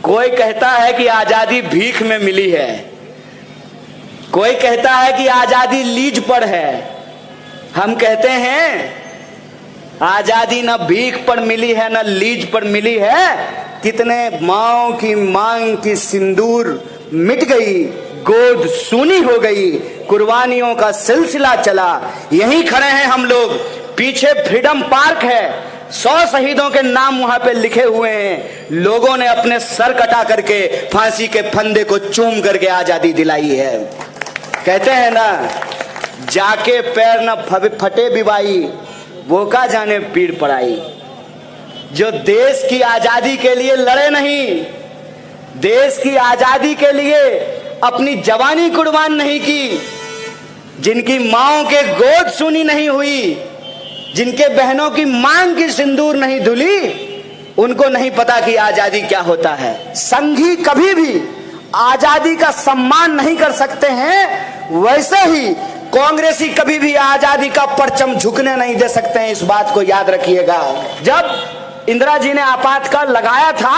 कोई कहता है कि आजादी भीख में मिली है, कोई कहता है कि आजादी लीज पर है। हम कहते हैं आजादी न भीख पर मिली है न लीज पर मिली है। कितने माओ की मांग की सिंदूर मिट गई, गोद सूनी हो गई, कुर्बानियों का सिलसिला चला। यहीं खड़े हैं हम लोग, पीछे फ्रीडम पार्क है, 100 शहीदों के नाम वहां पे लिखे हुए हैं। लोगों ने अपने सर कटा करके फांसी के फंदे को चूम करके आजादी दिलाई है। कहते हैं ना, जाके पैर न फटे बिबाई, वो का जाने पीड़ पड़ाई। जो देश की आजादी के लिए लड़े नहीं, देश की आजादी के लिए अपनी जवानी कुर्बान नहीं की, जिनकी माओं के गोद सुनी नहीं हुई, जिनके बहनों की मांग की सिंदूर नहीं धुली, उनको नहीं पता कि आजादी क्या होता है। संघी कभी भी आजादी का सम्मान नहीं कर सकते हैं, वैसे ही कांग्रेसी कभी भी आजादी का परचम झुकने नहीं दे सकते हैं। इस बात को याद रखिएगा। जब इंदिरा जी ने आपातकाल लगाया था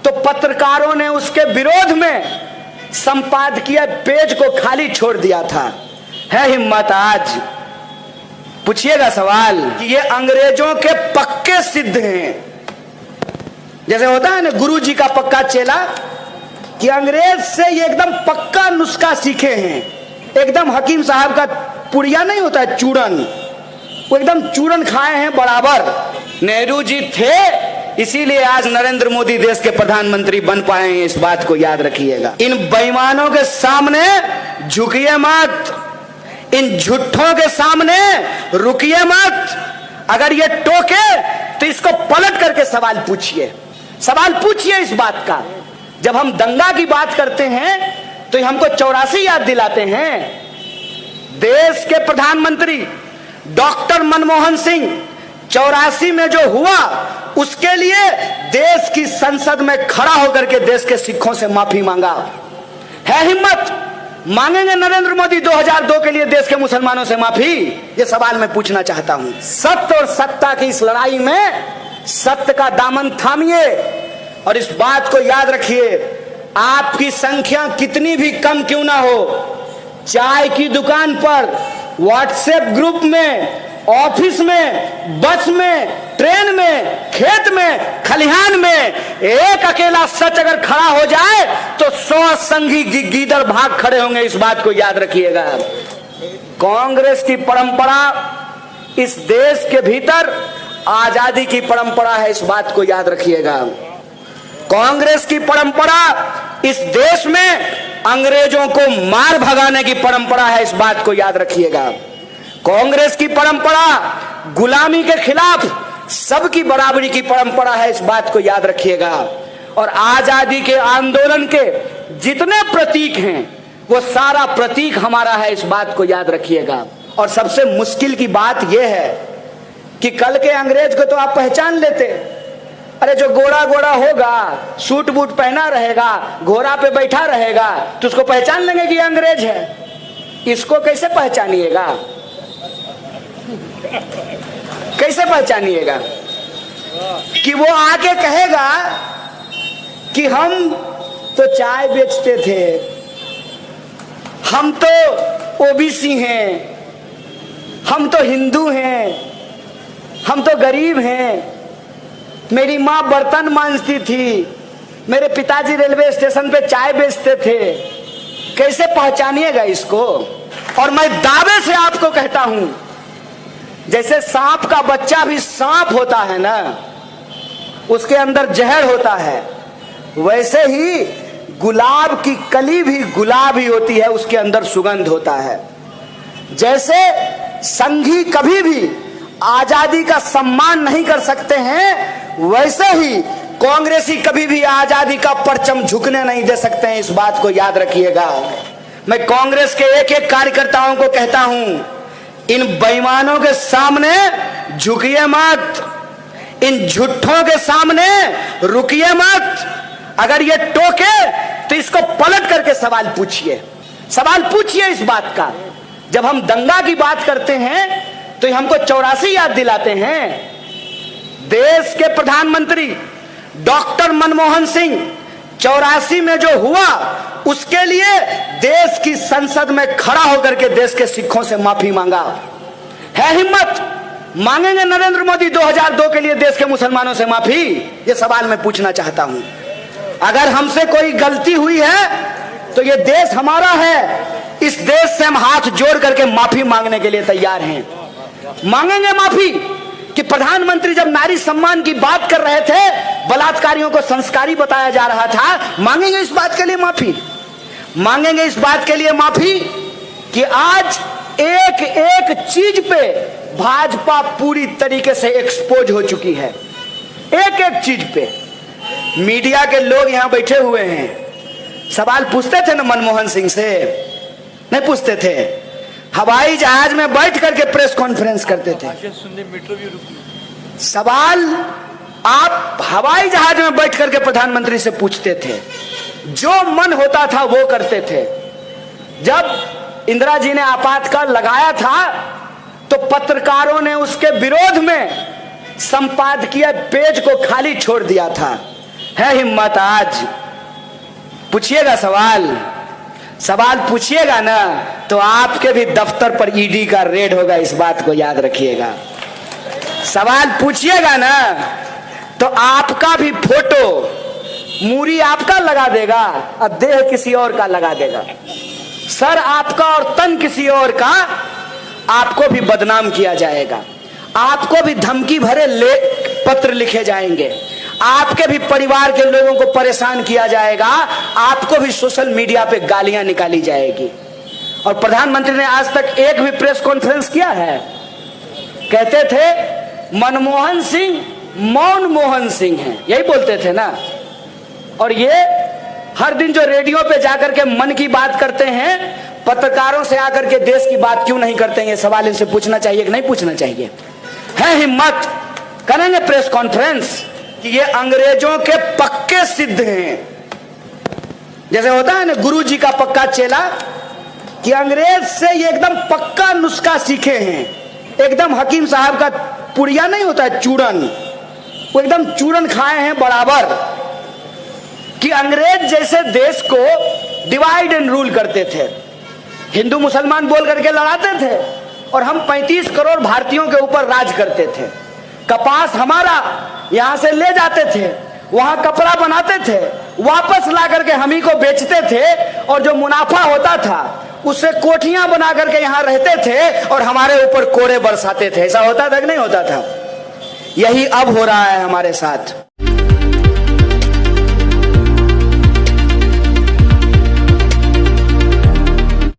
तो पत्रकारों ने उसके विरोध में संपादकीय पेज को खाली छोड़ दिया था। है हिम्मत आज पूछिएगा सवाल कि ये अंग्रेजों के पक्के सिद्ध हैं। जैसे होता है ना गुरु जी का पक्का चेला, कि अंग्रेज से ये एकदम पक्का नुस्खा सीखे हैं। एकदम हकीम साहब का पुड़िया नहीं होता है चूरन, वो एकदम चूरन खाए हैं बराबर। नेहरू जी थे, इसीलिए आज नरेंद्र मोदी देश के प्रधानमंत्री बन पाए हैं। इस बात को याद रखिएगा। इन बेईमानों के सामने झुकिए मत, इन झूठों के सामने रुकिए मत। अगर ये टोके तो इसको पलट करके सवाल पूछिए, सवाल पूछिए इस बात का। जब हम दंगा की बात करते हैं तो हमको 84 याद दिलाते हैं। देश के प्रधानमंत्री डॉक्टर मनमोहन सिंह 84 में जो हुआ, उसके लिए देश की संसद में खड़ा होकर के देश के सिखों से माफी मांगा। है हिम्मत? मांगेंगे नरेंद्र मोदी 2002 के लिए देश के मुसलमानों से माफी? ये सवाल मैं पूछना चाहता हूं। सत्य और सत्ता की इस लड़ाई में सत्य का दामन थामिए और इस बात को याद रखिए, आपकी संख्या कितनी भी कम क्यों ना हो, चाय की दुकान पर, व्हाट्सएप ग्रुप में, ऑफिस में, बस में, ट्रेन में, खेत में, खलिहान में एक अकेला सच अगर खड़ा हो जाए तो 100 संघी गीदड़ भाग खड़े होंगे। इस बात को याद रखिएगा। कांग्रेस की परंपरा इस देश के भीतर आजादी की परंपरा है। इस बात को याद रखिएगा। कांग्रेस की परंपरा इस देश में अंग्रेजों को मार भगाने की परंपरा है। इस बात को याद रखिएगा। कांग्रेस की परंपरा गुलामी के खिलाफ सबकी बराबरी की परंपरा है। इस बात को याद रखिएगा। और आजादी के आंदोलन के जितने प्रतीक हैं वो सारा प्रतीक हमारा है। इस बात को याद रखिएगा। और सबसे मुश्किल की बात यह है कि कल के अंग्रेज को तो आप पहचान लेते। अरे जो गोरा गोरा होगा, सूट बूट पहना रहेगा, घोड़ा पे बैठा रहेगा, तो उसको पहचान लेंगे कि अंग्रेज है। इसको कैसे पहचानिएगा? कैसे पहचानिएगा? कि वो आके कहेगा कि हम तो चाय बेचते थे, हम तो ओबीसी हैं, हम तो हिंदू हैं, हम तो गरीब हैं, मेरी माँ बर्तन मांजती थी, मेरे पिताजी रेलवे स्टेशन पे चाय बेचते थे। कैसे पहचानिएगा इसको? और मैं दावे से आपको कहता हूं, जैसे सांप का बच्चा भी सांप होता है ना, उसके अंदर जहर होता है, वैसे ही गुलाब की कली भी गुलाब ही होती है, उसके अंदर सुगंध होता है। जैसे संघी कभी भी आजादी का सम्मान नहीं कर सकते हैं, वैसे ही कांग्रेसी कभी भी आजादी का परचम झुकने नहीं दे सकते हैं। इस बात को याद रखिएगा। मैं कांग्रेस के एक एक कार्यकर्ताओं को कहता हूं, इन बेईमानों के सामने झुकिए मत, इन झूठों के सामने रुकिए मत। अगर ये टोके तो इसको पलट करके सवाल पूछिए, सवाल पूछिए इस बात का। जब हम दंगा की बात करते हैं तो हमको 84 याद दिलाते हैं। देश के प्रधानमंत्री डॉक्टर मनमोहन सिंह 84 में जो हुआ उसके लिए देश की संसद में खड़ा होकर के देश के सिखों से माफी मांगा। है हिम्मत? मांगेंगे नरेंद्र मोदी 2002 के लिए देश के मुसलमानों से माफी? ये सवाल मैं पूछना चाहता हूं। अगर हमसे कोई गलती हुई है तो ये देश हमारा है, इस देश से हम हाथ जोड़ करके माफी मांगने के लिए तैयार हैं। मांगेंगे माफी कि प्रधानमंत्री जब नारी सम्मान की बात कर रहे थे, बलात्कारियों को संस्कारी बताया जा रहा था, मांगेंगे इस बात के लिए माफी। मांगेंगे इस बात के लिए माफी कि आज एक एक चीज पे भाजपा पूरी तरीके से एक्सपोज हो चुकी है। एक एक चीज पे मीडिया के लोग यहां बैठे हुए हैं, सवाल पूछते थे ना मनमोहन सिंह से? नहीं पूछते थे। हवाई जहाज में बैठ करके प्रेस कॉन्फ्रेंस करते थे। सवाल आप हवाई जहाज में बैठ करके प्रधानमंत्री से पूछते थे, जो मन होता था वो करते थे। जब इंदिरा जी ने आपातकाल लगाया था तो पत्रकारों ने उसके विरोध में संपादकीय पेज को खाली छोड़ दिया था। है हिम्मत? आज पूछिएगा सवाल पूछिएगा ना तो आपके भी दफ्तर पर ईडी का रेड होगा, इस बात को याद रखिएगा। सवाल पूछिएगा ना तो आपका भी फोटो, मूरी आपका लगा देगा और देह किसी और का लगा देगा, सर आपका और तन किसी और का, आपको भी बदनाम किया जाएगा, आपको भी धमकी भरे पत्र लिखे जाएंगे, आपके भी परिवार के लोगों को परेशान किया जाएगा, आपको भी सोशल मीडिया पे गालियां निकाली जाएगी। और प्रधानमंत्री ने आज तक एक भी प्रेस कॉन्फ्रेंस किया है? कहते थे मनमोहन सिंह मौन मोहन सिंह हैं, यही बोलते थे ना। और ये हर दिन जो रेडियो पे जाकर के मन की बात करते हैं, पत्रकारों से आकर के देश की बात क्यों नहीं करते हैं? ये सवाल इनसे पूछना चाहिए कि नहीं पूछना चाहिए? है हिम्मत? करेंगे प्रेस कॉन्फ्रेंस कि ये अंग्रेजों के पक्के सिद्ध हैं। जैसे होता है ना गुरु जी का पक्का चेला, कि अंग्रेज से ये एकदम पक्का नुस्खा सीखे हैं। एकदम हकीम साहब का पुड़िया नहीं होता है, चूरन, वो एकदम चूरन खाए हैं बराबर। कि अंग्रेज जैसे देश को डिवाइड एंड रूल करते थे, हिंदू मुसलमान बोल करके लड़ाते थे, और हम 35 करोड़ भारतीयों के ऊपर राज करते थे। कपास हमारा यहां से ले जाते थे, वहां कपड़ा बनाते थे, वापस ला करके हम ही को बेचते थे, और जो मुनाफा होता था उससे कोठियां बना करके यहां रहते थे और हमारे ऊपर कोड़े बरसाते थे। ऐसा होता था कि नहीं होता था? यही अब हो रहा है हमारे साथ।